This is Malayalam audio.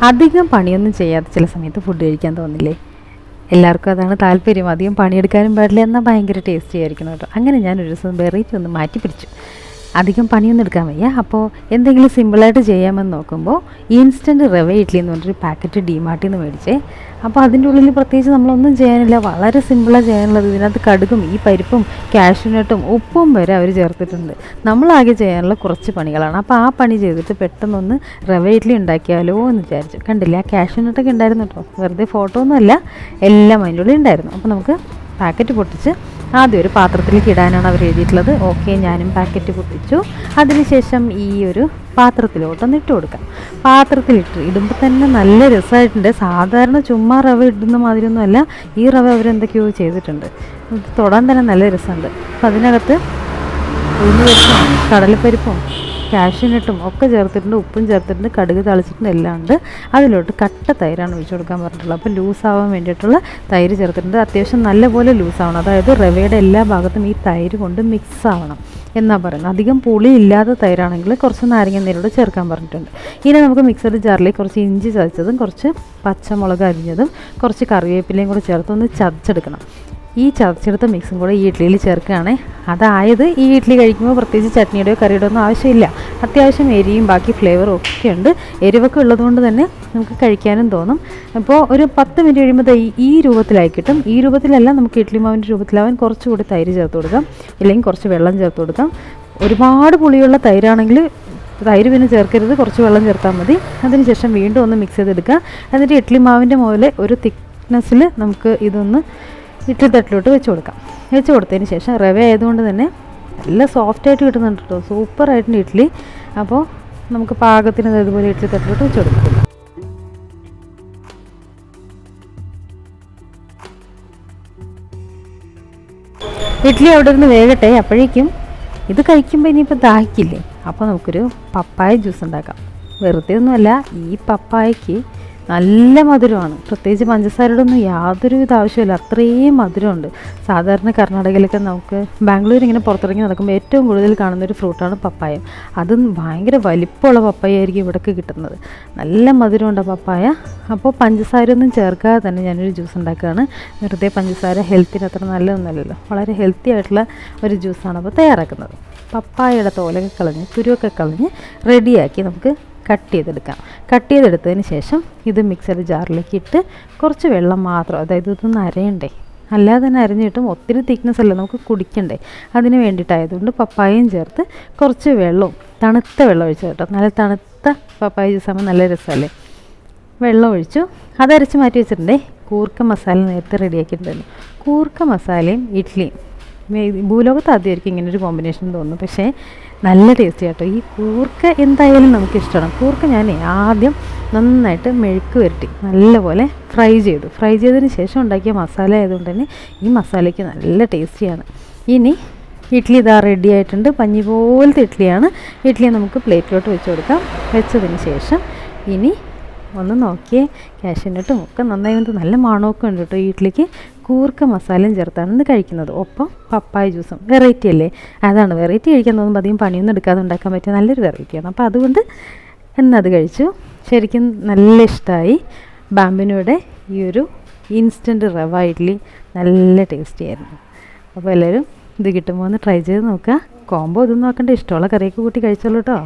അധികം പണിയൊന്നും ചെയ്യാതെ ചില സമയത്ത് ഫുഡ് കഴിക്കാൻ തോന്നില്ലേ? എല്ലാവർക്കും അതാണ് താല്പര്യം. അധികം പണിയെടുക്കാനും പാടില്ല, എന്നാൽ ഭയങ്കര ടേസ്റ്റി ആയിരിക്കണം കേട്ടോ. അങ്ങനെ ഞാനൊരു ദിവസം വെറൈറ്റി ഒന്ന് മാറ്റി പിടിച്ചു. അധികം പണിയൊന്നും എടുക്കാൻ വയ്യ, അപ്പോൾ എന്തെങ്കിലും സിമ്പിളായിട്ട് ചെയ്യാമെന്ന് നോക്കുമ്പോൾ ഇൻസ്റ്റൻറ്റ് റവ ഇഡ്ഡലി എന്ന് പറഞ്ഞൊരു പാക്കറ്റ് ഡിമാർട്ടിൽ നിന്ന് മേടിച്ചേ. അപ്പോൾ അതിൻ്റെ ഉള്ളിൽ പ്രത്യേകിച്ച് നമ്മളൊന്നും ചെയ്യാനില്ല, വളരെ സിമ്പിളാണ് ചെയ്യാനുള്ളത്. ഇതിനകത്ത് കടുകും ഈ പരിപ്പും കാഷ്യൂനട്ടും ഉപ്പും വരെ അവർ ചേർത്തിട്ടുണ്ട്. നമ്മളാകെ ചെയ്യാനുള്ള കുറച്ച് പണികളാണ്. അപ്പോൾ ആ പണി ചെയ്തിട്ട് പെട്ടെന്നൊന്ന് റവ ഇഡ്ഡലി ഉണ്ടാക്കിയാലോ എന്ന് വിചാരിച്ചു. കണ്ടില്ല, ആ കാഷ്യൂനട്ടൊക്കെ ഉണ്ടായിരുന്നു കേട്ടോ, വെറുതെ ഫോട്ടോ ഒന്നുമല്ല, എല്ലാം അതിൻ്റെ ഉള്ളിൽ ഉണ്ടായിരുന്നു. അപ്പോൾ നമുക്ക് പാക്കറ്റ് പൊട്ടിച്ച് ആദ്യം ഒരു പാത്രത്തിലേക്ക് ഇടാനാണ് അവർ എഴുതിയിട്ടുള്ളത്. ഓക്കെ, ഞാനും പാക്കറ്റ് പൊട്ടിച്ചു. അതിനുശേഷം ഈ ഒരു പാത്രത്തിലോട്ടൊന്ന് ഇട്ട് കൊടുക്കാം. പാത്രത്തിലിട്ട് ഇടുമ്പോൾ തന്നെ നല്ല രസമായിട്ടുണ്ട്. സാധാരണ ചുമ്മാ റവ ഇടുന്ന മാതിരിയൊന്നുമല്ല, ഈ റവ അവരെന്തൊക്കെയോ ചെയ്തിട്ടുണ്ട്. ഇത് തൊടാൻ തന്നെ നല്ല രസമുണ്ട്. അപ്പോൾ അതിനകത്ത് ഉഴുന്നുപരിപ്പും കടലപ്പരിപ്പും കാഷ്യൂനട്ടും ഒക്കെ ചേർത്തിട്ടുണ്ട്, ഉപ്പും ചേർത്തിട്ടുണ്ട്, കടുക് തളിച്ചിട്ടുണ്ട്, എല്ലാം ഉണ്ട്. അതിലോട്ട് കട്ട തൈരാണ് ഒഴിച്ചു കൊടുക്കാൻ പറഞ്ഞിട്ടുള്ളത്. അപ്പോൾ ലൂസാവാൻ വേണ്ടിയിട്ടുള്ള തൈര് ചേർത്തിട്ടുണ്ട്. അത്യാവശ്യം നല്ലപോലെ ലൂസാവണം, അതായത് റവയുടെ എല്ലാ ഭാഗത്തും ഈ തൈര് കൊണ്ട് മിക്സ് ആവണം എന്നാണ് പറയുന്നത്. അധികം പുളി ഇല്ലാത്ത തൈരാണെങ്കിൽ കുറച്ച് നാരങ്ങ നീരോട് ചേർക്കാൻ പറഞ്ഞിട്ടുണ്ട്. ഇനി നമുക്ക് മിക്സഡ് ജാറിലേക്ക് കുറച്ച് ഇഞ്ചി ചതച്ചതും കുറച്ച് പച്ചമുളക് അരിഞ്ഞതും കുറച്ച് കറിവേപ്പിലയും കൂടെ ചേർത്തൊന്ന് ചതച്ചെടുക്കണം. ഈ ചതച്ചെടുത്ത മിക്സും കൂടെ ഈ ഇഡ്ഡലിയിൽ ചേർക്കുകയാണ്. അതായത് ഈ ഇഡ്ഡലി കഴിക്കുമ്പോൾ പ്രത്യേകിച്ച് ചട്നിയുടെയോ കറിയുടെയോ ഒന്നും ആവശ്യമില്ല. അത്യാവശ്യം എരിയും ബാക്കി ഫ്ലേവറും ഒക്കെ ഉണ്ട്. എരിവൊക്കെ ഉള്ളതുകൊണ്ട് തന്നെ നമുക്ക് കഴിക്കാനും തോന്നും. അപ്പോൾ ഒരു 10 മിനിറ്റ് കഴിയുമ്പോൾ ഈ രൂപത്തിലായി കിട്ടും. ഈ രൂപത്തിലല്ല, നമുക്ക് ഇഡ്ഡലി മാവിൻ്റെ രൂപത്തിലാവാൻ കുറച്ചുകൂടി തൈര് ചേർത്ത് കൊടുക്കാം, ഇല്ലെങ്കിൽ കുറച്ച് വെള്ളം ചേർത്ത് കൊടുക്കാം. ഒരുപാട് പുളിയുള്ള തൈരാണെങ്കിൽ തൈര് പിന്നെ ചേർക്കരുത്, കുറച്ച് വെള്ളം ചേർത്താൽ മതി. അതിനുശേഷം വീണ്ടും ഒന്ന് മിക്സ് ചെയ്തെടുക്കുക. എന്നിട്ട് ഇഡ്ഡലി മാവിൻ്റെ മുകളിൽ ഒരു തിക്നെസ്സിൽ നമുക്ക് ഇതൊന്ന് ഇഡ്ഡലി തട്ടിലോട്ട് വെച്ച് കൊടുക്കാം. വെച്ച് കൊടുത്തതിന് ശേഷം റവ ആയതുകൊണ്ട് തന്നെ നല്ല സോഫ്റ്റായിട്ട് കിട്ടുന്നുണ്ട് കേട്ടോ, സൂപ്പറായിട്ടുണ്ട് ഇഡ്ഡലി. അപ്പോൾ നമുക്ക് പാകത്തിന് ഇതുപോലെ ഇഡ്ഡലി തട്ടിലോട്ട് വെച്ച് കൊടുക്കാം. ഇഡ്ഡലി അവിടെ നിന്ന് വേകട്ടെ. അപ്പോഴേക്കും ഇത് കഴിക്കുമ്പോൾ ഇനിയിപ്പോൾ ദാഹിക്കില്ലേ, അപ്പോൾ നമുക്കൊരു പപ്പായ ജ്യൂസ് ഉണ്ടാക്കാം. വെറുതെ ഒന്നുമല്ല, ഈ പപ്പായയ്ക്ക് നല്ല മധുരമാണ്. പ്രത്യേകിച്ച് പഞ്ചസാരയുടെ ഒന്നും യാതൊരുവിധ ആവശ്യമില്ല, അത്രയും മധുരമുണ്ട്. സാധാരണ കർണാടകയിലൊക്കെ നമുക്ക് ബാംഗ്ലൂർ ഇങ്ങനെ പുറത്തിറങ്ങി നടക്കുമ്പോൾ ഏറ്റവും കൂടുതൽ കാണുന്നൊരു ഫ്രൂട്ടാണ് പപ്പായ. അതും ഭയങ്കര വലിപ്പമുള്ള പപ്പായ ആയിരിക്കും ഇവിടേക്ക് കിട്ടുന്നത്. നല്ല മധുരമുണ്ട് പപ്പായ. അപ്പോൾ പഞ്ചസാര ഒന്നും ചേർക്കാതെ തന്നെ ഞാനൊരു ജ്യൂസ് ഉണ്ടാക്കുകയാണ്. വെറുതെ പഞ്ചസാര ഹെൽത്തിന് അത്ര നല്ലതൊന്നുമല്ലല്ലോ, വളരെ ഹെൽത്തി ആയിട്ടുള്ള ഒരു ജ്യൂസാണ് അപ്പോൾ തയ്യാറാക്കുന്നത്. പപ്പായയുടെ തോലൊക്കെ കളഞ്ഞ് കുരുവൊക്കെ കളഞ്ഞ് റെഡിയാക്കി നമുക്ക് കട്ട് ചെയ്തെടുക്കാം. കട്ട് ചെയ്തെടുത്തതിന് ശേഷം ഇത് മിക്സഡ് ജാറിലേക്ക് ഇട്ട് കുറച്ച് വെള്ളം മാത്രം, അതായത് ഇതൊന്ന് അരയണ്ടേ, അല്ലാതെ തന്നെ അരഞ്ഞിട്ടും ഒത്തിരി തിക്നെസ് അല്ല, നമുക്ക് കുടിക്കണ്ടേ, അതിന് വേണ്ടിയിട്ടായതുകൊണ്ട് പപ്പായയും ചേർത്ത് കുറച്ച് വെള്ളവും തണുത്ത വെള്ളം ഒഴിച്ചു കേട്ടോ. നല്ല തണുത്ത പപ്പായ ജ്യൂസാകുമ്പോൾ നല്ല രസമല്ലേ. വെള്ളം ഒഴിച്ചു, അതരച്ച് മാറ്റി വെച്ചിട്ടുണ്ടേ. കൂർക്ക മസാല നേരത്തെ റെഡിയാക്കിയിട്ടുണ്ടല്ലോ. കൂർക്ക മസാലയും ഇഡ്ഡലിയും ഭൂലോകത്ത് ആദ്യമായിരിക്കും ഇങ്ങനൊരു കോമ്പിനേഷൻ തോന്നുന്നു, പക്ഷേ നല്ല ടേസ്റ്റ് കേട്ടോ. ഈ കൂർക്ക എന്തായാലും നമുക്കിഷ്ടമാണ്. കൂർക്ക ഞാൻ ആദ്യം നന്നായിട്ട് മെഴുക്ക് വരട്ടി നല്ലപോലെ ഫ്രൈ ചെയ്തതിന് ശേഷം ഉണ്ടാക്കിയ മസാല ആയതുകൊണ്ട് തന്നെ ഈ മസാലയ്ക്ക് നല്ല ടേസ്റ്റിയാണ്. ഇനി ഇഡ്ഡലി ഇതാ റെഡി ആയിട്ടുണ്ട്. പഞ്ഞി പോലത്തെ ഇഡ്ഡലിയാണ്. ഇഡ്ഡലി നമുക്ക് പ്ലേറ്റിലോട്ട് വെച്ച് കൊടുക്കാം. വെച്ചതിന് ശേഷം ഇനി ഒന്ന് നോക്കിയേ, കാഷ്യൂനട്ടും ഒക്കെ നന്നായി വന്നിട്ട് നല്ല മണമൊക്കെ ഉണ്ട് കേട്ടോ. ഈ ഇഡ്ഡലിക്ക് കൂർക്ക മസാലയും ചേർത്താണ് ഇന്ന് കഴിക്കുന്നത്. ഒപ്പം പപ്പായ ജ്യൂസും. വെറൈറ്റി അല്ലേ? അതാണ് വെറൈറ്റി കഴിക്കാൻ തോന്നുമ്പോൾ അധികം പണിയൊന്നും എടുക്കാതെ ഉണ്ടാക്കാൻ പറ്റിയ നല്ലൊരു വെറൈറ്റിയാണ്. അപ്പോൾ അതുകൊണ്ട് എന്നത് കഴിച്ചു. ശരിക്കും നല്ല ഇഷ്ടമായി. ബാംബിനോയുടെ ഈ ഒരു ഇൻസ്റ്റൻറ്റ് റവ ഇഡ്ഡലി നല്ല ടേസ്റ്റി ആയിരുന്നു. അപ്പോൾ എല്ലാവരും ഇത് കിട്ടുമ്പോൾ ഒന്ന് ട്രൈ ചെയ്ത് നോക്കുക. കോംബോ ഇതൊന്നും നോക്കണ്ട, ഇഷ്ടമുള്ള കറിയൊക്കെ കൂട്ടി കഴിച്ചോളൂ കേട്ടോ.